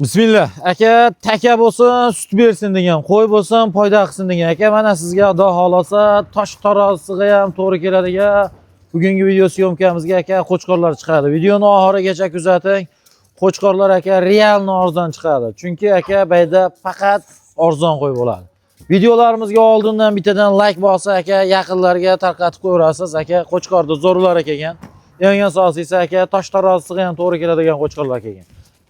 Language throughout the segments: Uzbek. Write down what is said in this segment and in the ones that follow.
Bismillah. Aka taka bo'lsin, sut bersin degan, qo'y bo'lsin, foyda qilsin degan. Aka mana sizga xudo xolasa tosh tarozisiga ham to'g'ri keladigan bugungi video syomkamizga aka qo'chqorlar chiqadi. Videoni oxirigacha kuzating. Qo'chqorlar aka realni arzon chiqadi. Chunki aka bayda faqat arzon qo'y bo'ladi. Videolarimizga oldindan bittadan like bo'lsa aka yaqinlarga tarqatib qo'yarasiz. Aka qo'chqorda zo'rlar ekan. Eng asosiysi aka tosh tarozisiga ham to'g'ri keladigan qo'chqorlar ekan.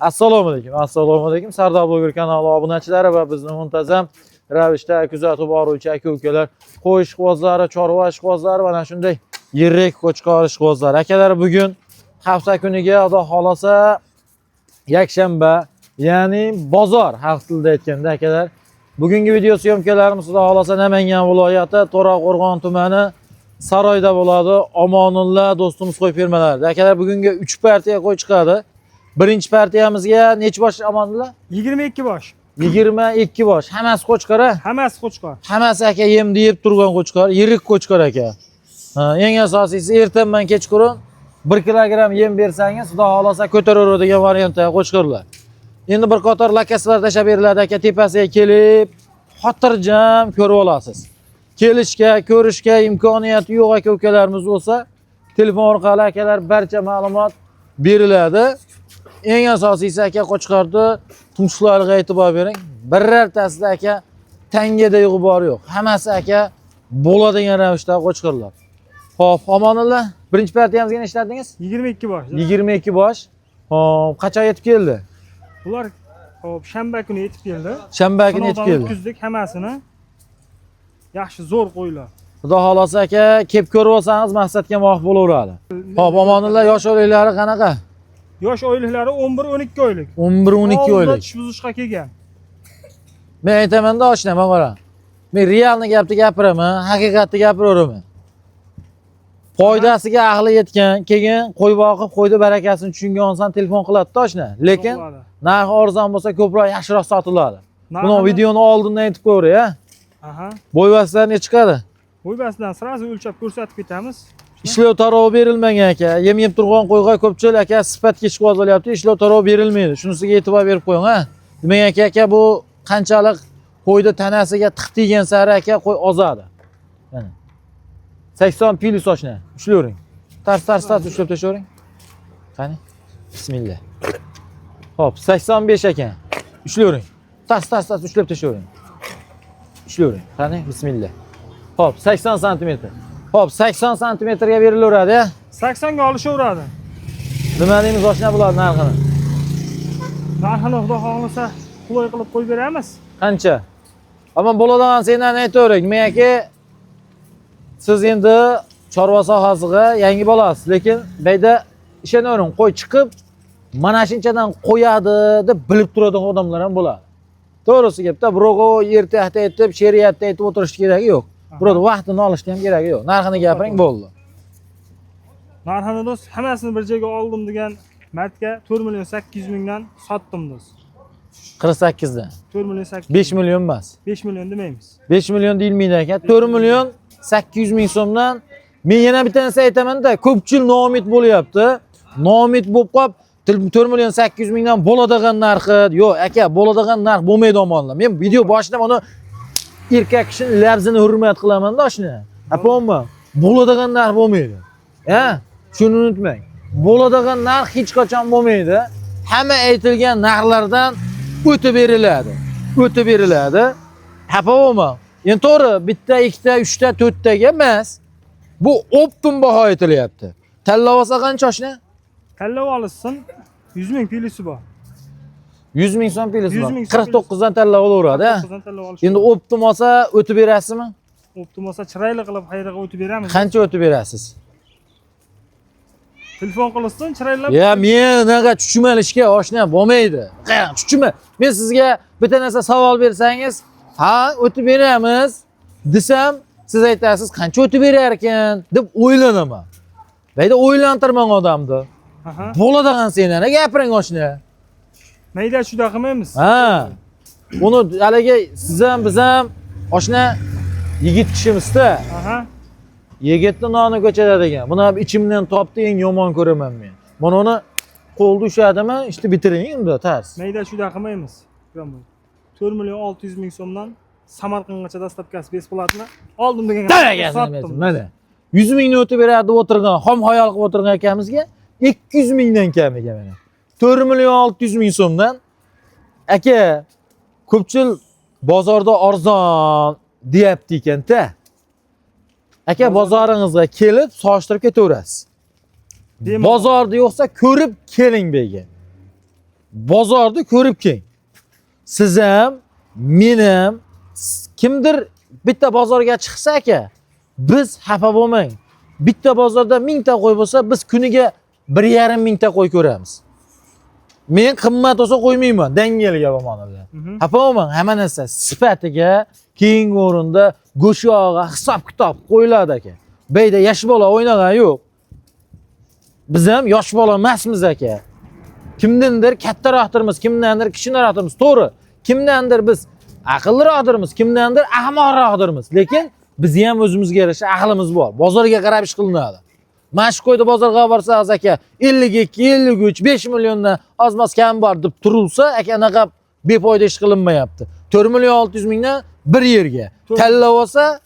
Assalomu alaykum. Assalomu alaykum. Sardor Bloger kanali obunachilari va bizni muntazam ravishda kuzatib boruvchi aka-ukalar, qo'y ishqibozlari, chorva ishqibozlari va mana shunday yirik qo'chqor ishqibozlari. Akalar bugun hafta kuniga xudo xolasa yakshanba, ya'ni bozor xalq tilida aytganda akalar. Bugungi video syomkalarimiz xudo xolasa Namangan viloyati To'raqo'rg'on tumani Saroyda bo'ladi. Omonulla do'stimiz qo'y fermalarida. Akalar bugungi 3 partiya qo'y chiqadi. Birinchi partiyamizga necha bosh Omonulla? 22 bosh. 22 bosh. Hammasi qo'chqor a? Hammasi qo'chqor. Hammasi aka yemni yeb turgan qo'chqor, yirik qo'chqor aka. Eng asosiysi ertanman kechqurun 1 kilogramm yem bersangiz, xudo xolasa ko'taraveradigan variantda qo'chqorlar. Endi bir qator lakaslar tashab beriladi aka, tepasiga kelib, xotirjam ko'rib olasiz. Kelishga, ko'rishga imkoniyati yo'q aka-ukalarimiz bo'lsa, telefon orqali akalar barcha ma'lumot beriladi. Eng asosiysi aka qo'chqorni tumshuqlariga e'tibor bering. Birortasida aka tangada g'ubori yo'q. Hammasi aka bo'ladigan ravishda qo'chqorlar. Xo'p, Omonulla, birinchi partiyamizga nechta dedingiz? 22 bosh. 22 bosh. Xo'p, qachon yetib keldi? Ular hop shanba kuni yetib keldi. Shanba kuni yetib keldi. Kuzdik hammasini. Yaxshi zo'r qo'ylar. Xudo xolasa aka, kelib ko'rib olsangiz maqsadga muvofiq bo'laveradi. Xo'p, Omonulla yosh o'liklari qanaqa? Yosh oyliklari 11-12 oylik. 11-12 oylik. Tish buzishga kelgan. Men aytaman-da, oshna, men qara. Men realni gapni gapiraman, haqiqatni gapiraveraman. Foydasiga aqli yetgan, keyin qo'y boqib, qo'yda barakasini tushungan inson telefon qiladi-da, oshna. Lekin narxi arzon bo'lsa ko'proq yaxshiroq sotiladi. Buni videoni oldindan aytib qo'yray, a? Aha. Bo'yvasidan necha chiqadi? Bo'yvasidan sirazi o'lchab ko'rsatib ketamiz. Ishlov tarovi berilmagan aka. Yem yeb turgan qo'yga ko'pchilik aka sifatga ishqibozlar bo'lyapti. Ishlov tarovi berilmaydi. Shunisiga e'tibor berib qo'ying, ha. Demak aka bu qanchalik qo'yda tanasiga tiq tegan sari aka qo'y ozadi. Mana 80 plus oshna. Ushlayvering. Tars ushlab tashlayvering. Qani? Bismillah. Xo'p, 85 ekan. Ushlayvering. Tars ushlab tashlayvering. Ushlayvering. Qani? Bismillah. Xo'p, 80 sm. Xo'p, 80 sm-ga berilaveradi. 80 ga olishaveradi. Nima deymiz oshna bular narxini? Narxini xudo xolasa qulay qilib qo'yib beramiz. Qancha? Ammo bo'ladigan sendan aytavering. Menga siz endi chorva sohasiga yangi bo'lasiz, lekin bayda ishonavering, qo'y chiqib mana shunchadan qo'yadi deb bilib turadigan odamlar ham bo'ladi. To'g'risi gapda, birovga ertakda aytib, shariatda aytib o'tirish keragi yo'q. Burada vaqtini olishga ham keragi yo'q. Narxini gapiring bo'ldi. Narxini do'st hammasini bir joyga oldim degan martga 4 million 800 mingdan sotdim do'st. 48 dan. 4 million 800. 5 million emas. 5 million demaymiz. 5 million deyilmaydi ekan. 4 million 800 ming so'mdan men yana bitta narsa aytaman-da, ko'pchilik noumid bo'lyapti. Noumid bo'lib qolib 4 million 800 mingdan bo'ladigan narxi, yo'q aka, bo'ladigan narx bo'lmaydi Omonlar. Men video boshida uni erkak kishining labzini hurmat qilaman-da oshna. Apomma, bo'ladigan narx bo'lmaydi. Ha? Shuni unutmang. Bo'ladigan narx hech qachon bo'lmaydi. Hamma aytilgan narxlardan o'tib beriladi. O'tib beriladi. Apomma, endi to'g'ri, bitta, ikkita, uchta, to'rttaga emas. Bu optim baho aytilyapti. Tanlab olsa qancha oshna? Tanlab olsin 100 ming pilosi bor. 100 ming so'm pilosi bor. 100 49 dan tanlab olaveradi, ha? 49 dan tanlab olish. Endi optim olsa o'tib berasizmi? Optim olsa chiroyli qilib qayerga o'tib beramiz. Qancha o'tib berasiz? Telefon qilsin, chiroylab. Ya, men unaqa chuchmalishga oshna bo'lmaydi. Chuchma. Men sizga bitta narsa savol bersangiz, ha, o'tib beramiz desam, siz aytasiz, qancha o'tib berar ekan deb o'ylanaman. Bayda o'ylantirmang odamni. Aha. Bo'ladigan senlarga gapiring oshna. Mayda shuda qilmaymiz. Ha. Uni haligi siz ham biz ham oshna yigit kishimizda. Aha. Yigitni noni ko'chada degan. Buni ham ichimdan topdi, eng yomon ko'raman men. Mana uni qo'lda ushladimi, ishni bitiring unda tars. Mayda shuda qilmaymiz. 4 million 600 ming so'mdan Samarqandgacha dastavkasi besplatni oldim degan Sotdim. Mana 100 mingni o'tib beradi deb o'tirgan, xom hayol qilib o'tirgan akamizga 200 mingdan kamiga mana. 4 million 600 ming so'mdan aka ko'pchil bozorda arzon deyapti ekan-da. Aka bozoringizga kelib solishtirib ketaverasiz. Bozorda yo'qsa ko'rib keling bega. Bozorda ko'rib keling. Siz ham, men ham kimdir bitta bozorga chiqsa aka, biz xafa bo'lmang. Bitta bozorda 1000 ta qo'y bo'lsa, biz kuniga 1,5 mingta qo'y ko'ramiz. Men qimmat olsa qo'ymayman, dangalga bo'lmadi. Xafa bo'lmang, hamma narsa sifatiga, keyingi o'rinda go'sht yog'iga hisob-kitob qo'yiladi aka. Beyda yosh bola o'ynagan yo'q. Biz ham yosh bola emasmiz aka. Kimdandir kattaroqdirmiz, kimdandir kichikroqdirmiz, to'g'ri. Kimdandir biz aqlliroqdirmiz, kimdandir ahmoqroqdirmiz. Lekin biz ham o'zimizga yarasha aqlimiz bor. Bozorga qarab ish qilinadi. Mana shu qo'yda bozorga borsangiz aka, 52, 53, 5 milliondan ozmas kam bor deb turilsa, aka anaqa befoyda ish qilinmayapti. 4 million 600 mingdan bir yerga tanlab olsa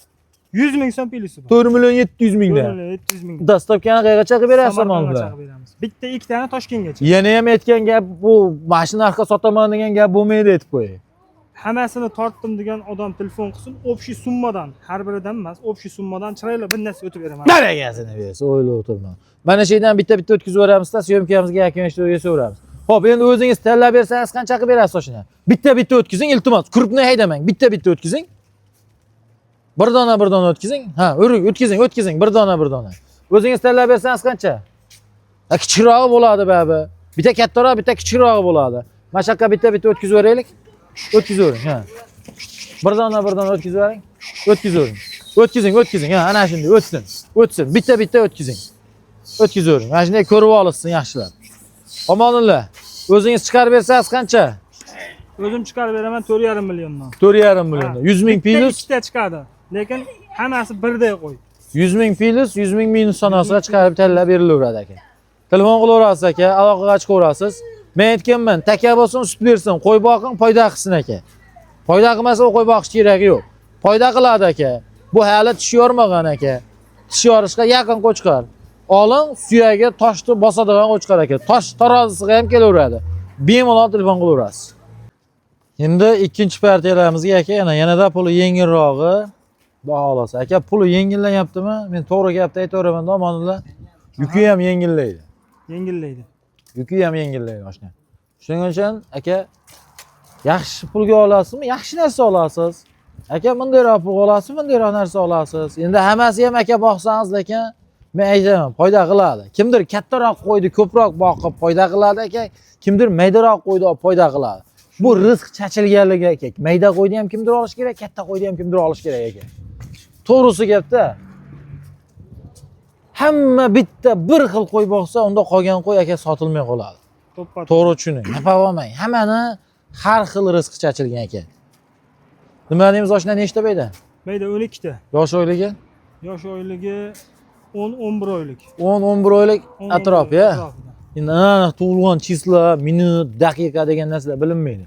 100 ming so'm pilisi bor. 4 million 700 mingdan. 4 million 700 ming. Dastavkani qayergacha qilib berasiz Samarqandgacha mana? qilib beramiz. Bitta ikkitani Toshkentgacha. Yana ham aytgan gap bu mashina narxga sotaman degan gap bo'lmaydi aytib qo'yay. Hammasini tortdim degan odam telefon qilsin, общий summadan, har biridan emas, общий summadan chiroyli bir narsa o'tib beraman. Baragasini bersa, o'ylab o'tirman. Mana shu yerdan bitta o'tkazib yuboramiz-da, syomkamizga yakun so'ramiz. Xo'p, endi o'zingiz tanlab bersangiz qancha qilib berasiz oshini? Bitta o'tkazing, iltimos, kurpni haydamang. Bitta o'tkazing. Bir dona o'tkazing. Ha, o'tkazing, bir dona. O'zingiz tanlab bersangiz qancha? Kichikroq bo'ladi baba. Bitta kattaroq, bitta kichikroq bo'ladi. Mana shu yerga bitta o'tkazib yuboraylik. O'tkazavering, ha. Bir dona o'tkazib yuboring. O'tkazing. Ha, ana shunday o'tsin. Bitta o'tkazing. O'tkazavering. Mana shunday ko'rib olishsin yaxshilab. Omonullo. O'zingiz chiqarib bersangiz qancha? O'zim chiqarib beraman 4,5 milliondan. 4,5 milliondan. 100 ming plus ikkita chiqadi. Lekin hammasi birday qo'y. 100 ming plus, 100 ming minus sanosiga chiqarib tanlab berilaveradi aka. Telefon qilaverasiz aka, aloqaga chiqaverasiz. Men aytganman, taka bo'lsin, sut bersin, qo'y boqing, foyda qilsin aka. Foyda qilmasa qo'y boqish keragi yo'q. Foyda qiladi aka. Bu hali tish yormagan aka. Tish yorishga yaqin qo'chqar. Oling, suyagi toshni bosadigan qo'chqar aka. Tosh tarozisiga ham kelaveradi. Bemalol telefon qilaverasiz. Endi ikkinchi partiyalarimizga aka, yanada puli yengilrog'i baholasa. Aka, puli yengillanyaptimi? Men to'g'ri gapni aytaveraman, Omonullo. Yuki ham yengillaydi. Yuki ham yengillaydi oshna. Shuning uchun aka yaxshi pulga olasizmi? Yaxshi narsa olasiz. Aka bundayroq pul olasiz, bundayroq narsa olasiz. Endi hammasi ham aka boqsangiz, lekin men aytaman, foyda qiladi. Kimdir kattaroq qo'ydi, ko'proq boqib foyda qiladi aka, kimdir maydaroq qo'ydi, foyda qiladi. Bu rizq chachilganligi aka. Mayda qo'ydi ham kimdir olish kerak, katta qo'ydi ham kimdir olish kerak aka. To'g'risi gapda. Hamma bitta bir xil qo'y boqsa, unda qolgan qo'y aka sotilmay qoladi. To'g'ri tushuning. Xafa bo'lmang. Hammani har xil rizq chachilgan aka. Nima deymiz oshna nechta bayda? Bayda 12 ta. Yosh oyligi? Yosh oyligi 10-11 oylik. 10-11 oylik atrof ya. Endi aniq tug'ilgan chisla, minut, daqiqa degan narsalar bilinmaydi.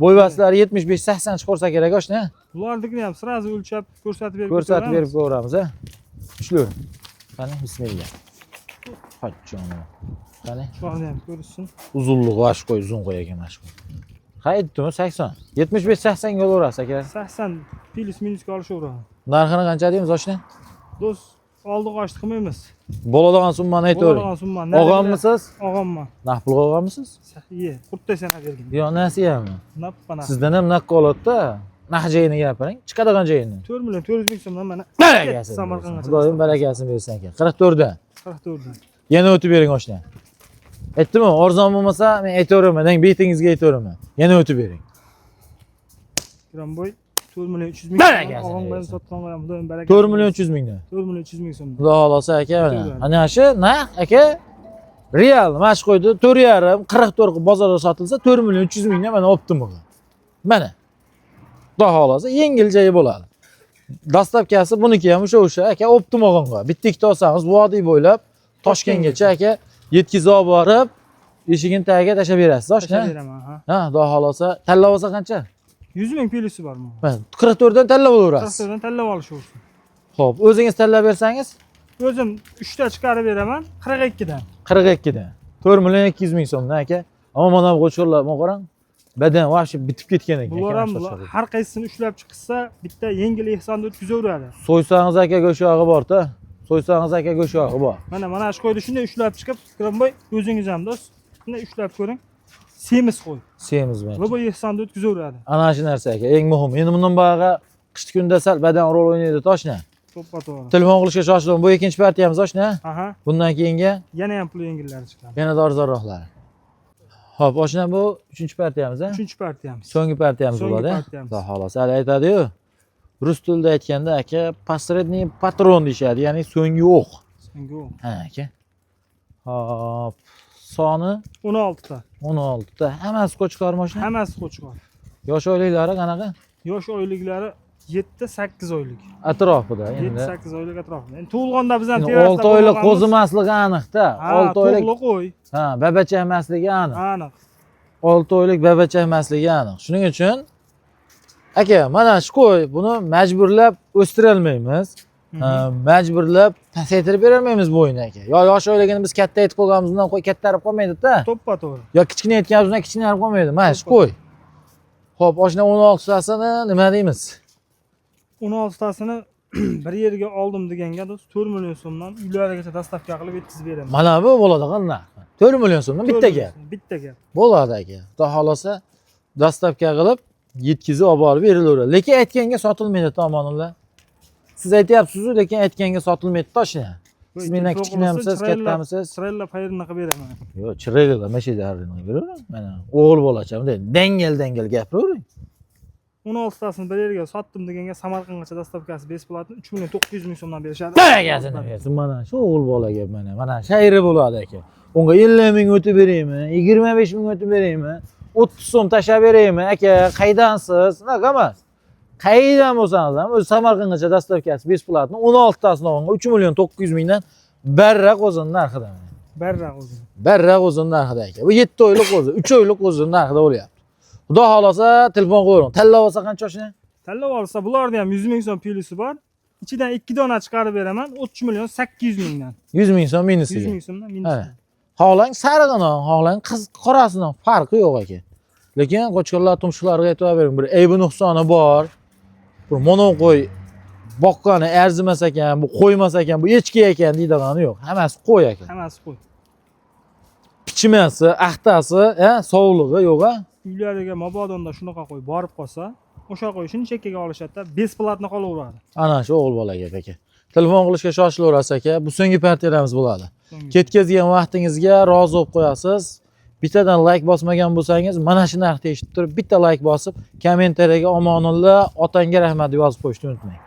Bo'yvaslari 75-80 chiqarsa kerak oshna. Bularnikini ham sirazi o'lchab ko'rsatib berib ko'ramiz, ha. Ishlar. Qani, bismillah. Qo'ychonim. Qani, shuni ham ko'rsin. Uzunligi vash qo'y, uzun qo'y ekan vash qo'y. Qaytdimi 80? 75-80 ga olaverasiz aka. 80 plus minusga olishaveradi. Narxini qancha deymiz oshna? Do'st, oldi qo'shdi qilmaymiz. Bo'ladigan summani aytavering. Bo'ladigan summani. Og'amisiz? Og'amman. Naq pulga og'amisiz? Iye, qurtday sanab bergan. Yo'q, nasiyami? Nappa. Sizdan ham naqqa oladi-da. Naq joyini gapiring. Chiqadigan joyini. 4 million 400 ming so'mdan mana. Barakasi. Samarqandga. Xudoyim barakasini bersin aka. 44 dan. 44 dan. Yana o'tib bering oshna. Aytdimmi, arzon bo'lmasa men aytaveraman, deng betingizga aytaveraman. Yana o'tib bering. Gramboy 4 million 300 ming. Og'amdan sotgan qo'yam, xudoyim barakasi. 4 million 300 mingdan. 4 million 300 ming so'mdan. Xudo xolasa aka mana. Ana shu naq aka real mash qo'ydi 4,5 44 bozorda sotilsa 4 million 300 mingdan mana optim bo'lgan. Mana. Xudo xolasa yengil joyi bo'ladi. Dastavkasi buniki ham o'sha aka optim olganga. Bitta ikkita olsangiz vodiy bo'ylab Toshkentgacha aka yetkazib borib eshigini tagiga tashlab berasiz, oshna. Tashlab beraman, ha. Ha, xudo xolasa, tanlab olsa qancha? 100 ming plyusi bor bu. 44 dan tanlab olaverasiz. 44 dan tanlab olish bo'lsin. Xo'p, o'zingiz tanlab bersangiz O'zim 3 ta chiqarib beraman 42 dan. 42 dan. 4 million 200 ming so'mdan aka. Ammo mana bu qo'chqorlar qarang. Badan voshib bitib ketgan ekan. Bular ham har qaysisini ushlab chiqsa, bitta yengil ehsonni o'tkazaveradi. So'ysangiz aka go'shog'i bor-da. So'ysangiz aka go'shog'i bor. Mana shu qo'yni shunday ushlab chiqib, Ikrombay o'zingiz ham do'st, shunday ushlab ko'ring. Semiz qo'y. Semiz men. Bu ehsonni o'tkazaveradi. Ana shu narsa aka, eng muhim. Endi bundan bag'a qishki kunda sal badan rol o'ynaydi toshna. To'g'ri. Telefon qilishga shoshiling. Bu ikkinchi partiyamiz oshna. Aha. Bundan keyingi Yana ham pul yengillari chiqadi. yana arzonroqlari. Xo'p, oshna bu 3-partiyamiz, a? 3-partiyamiz. So'nggi partiyamiz bo'ladi. Xudo xolasa, hali aytadi-yu. Rus tilida aytganda aka, посредний patron deyshadi, ya'ni so'nggi o'q. So'nggi o'q. Ha, aka. Hop. Soni 16 ta. 16 ta. Hammasi qo'chqor mashina. Hammasi qo'chqor. Yosh oyliklari qanaqa? Yosh oyliklari 7-8 oylik. Atrofida endi. 7-8 oylik atrofida. Endi tug'ilganda biz ham 6 oylik qo'zimasligi aniq-da. 6 oylik. Tug'li qo'y. Ha, babacha emasligi aniq. Aniq. 6 oylik babacha emasligi aniq. Shuning uchun aka, mana shu qo'y, buni majburlab o'stira olmaymiz. Majburlab pasaytirib bera olmaymiz bo'yini aka. Yo yosh oyligini biz katta aytib qo'yganimizdan qo'y kattarib qolmaydi-da. To'ppa-to'g'ri. Yo kichkina aytganimizdan kichkinarib qolmaydi. Mana shu qo'y. Xo'p, oshna 16 tasini nima deymiz? 16 tasini bir yerga oldim deganga do'st 4 million so'mdan uylargacha dastavka qilib yetkazib beraman. Mana bu bo'ladigan narx. 4 million so'mdan bittaga. Bittaga. Bo'ladi aka. Xudo xolasa dastavka qilib yetkazib olib borib berilaveradi. Lekin aytganga sotilmaydi tomonlar. Siz aytyapsiz-ku, lekin aytganga sotilmaydi toshna. Siz mendan kichkinamisiz, kattamisiz? Chirayla payrini qilib beraman. Yo'q, chirayla mashidarini qilib beraman. Mana o'g'il bolacham deb dangal gapiravering. 16 tasini bir yerga sotdim deganga Samarqandgacha dastavkasi besplatni 3 million 900 ming so'mdan berishadi. Bagasini bersin mana shu o'g'il bolaga mana shayri bo'ladi aka. Unga 50 ming o'tib beraymi, 25 ming o'tib beraymi, 30 so'm tashlab beraymi aka, qaydansiz? Unaqa emas. Qaydan bo'lsangiz ham o'z Samarqandgacha dastavkasi besplatni 16 tasini olganga 3 million 900 mingdan barraq o'zini narxida. Barraq o'zini. Barraq o'zini narxida aka. Bu 7 oylik o'zi, 3 oylik o'zini narxida bo'lyapti. Xudo xolasa telefon qo'ying. Tanlab olsa qancha oshna? Tanlab olsa bularda ham 100 ming so'm plyusi bor. Ichidan 2 dona chiqarib beraman 30 million 800 mingdan. 100 ming so'm minusiga. 100 ming so'mdan minusiga. Xohlang sarig'ini, xohlang qorasini farqi yo'q aka. Lekin qo'chqorlar tumshuqlarga aytib bering, bir aybi nuqsoni bor. Bu mono qo'y boqqani arzimas ekan, bu qo'ymas ekan, bu echki ekan deydigani yo'q. Hammasi qo'y ekan. Hammasi qo'y. Pichmasi, axtasi, sovlig'i yo'q-a? Uylariga mabodonda shunaqa qo'y borib qolsa, o'sha qo'y shuni chekkaga olishadi-da, besplatni qolaveradi. Ana shu o'g'il bolaga aka. Telefon qilishga shoshilaverasiz aka. Bu so'nggi partiyalarimiz bo'ladi. Ketkazgan vaqtingizga rozi bo'lib qo'yasiz. Bittadan like bosmagan bo'lsangiz, mana shu narxda eshitib turib, bitta like bosib, kommentariyaga omonullo, otangga rahmat deb yozib qo'yishni unutmang.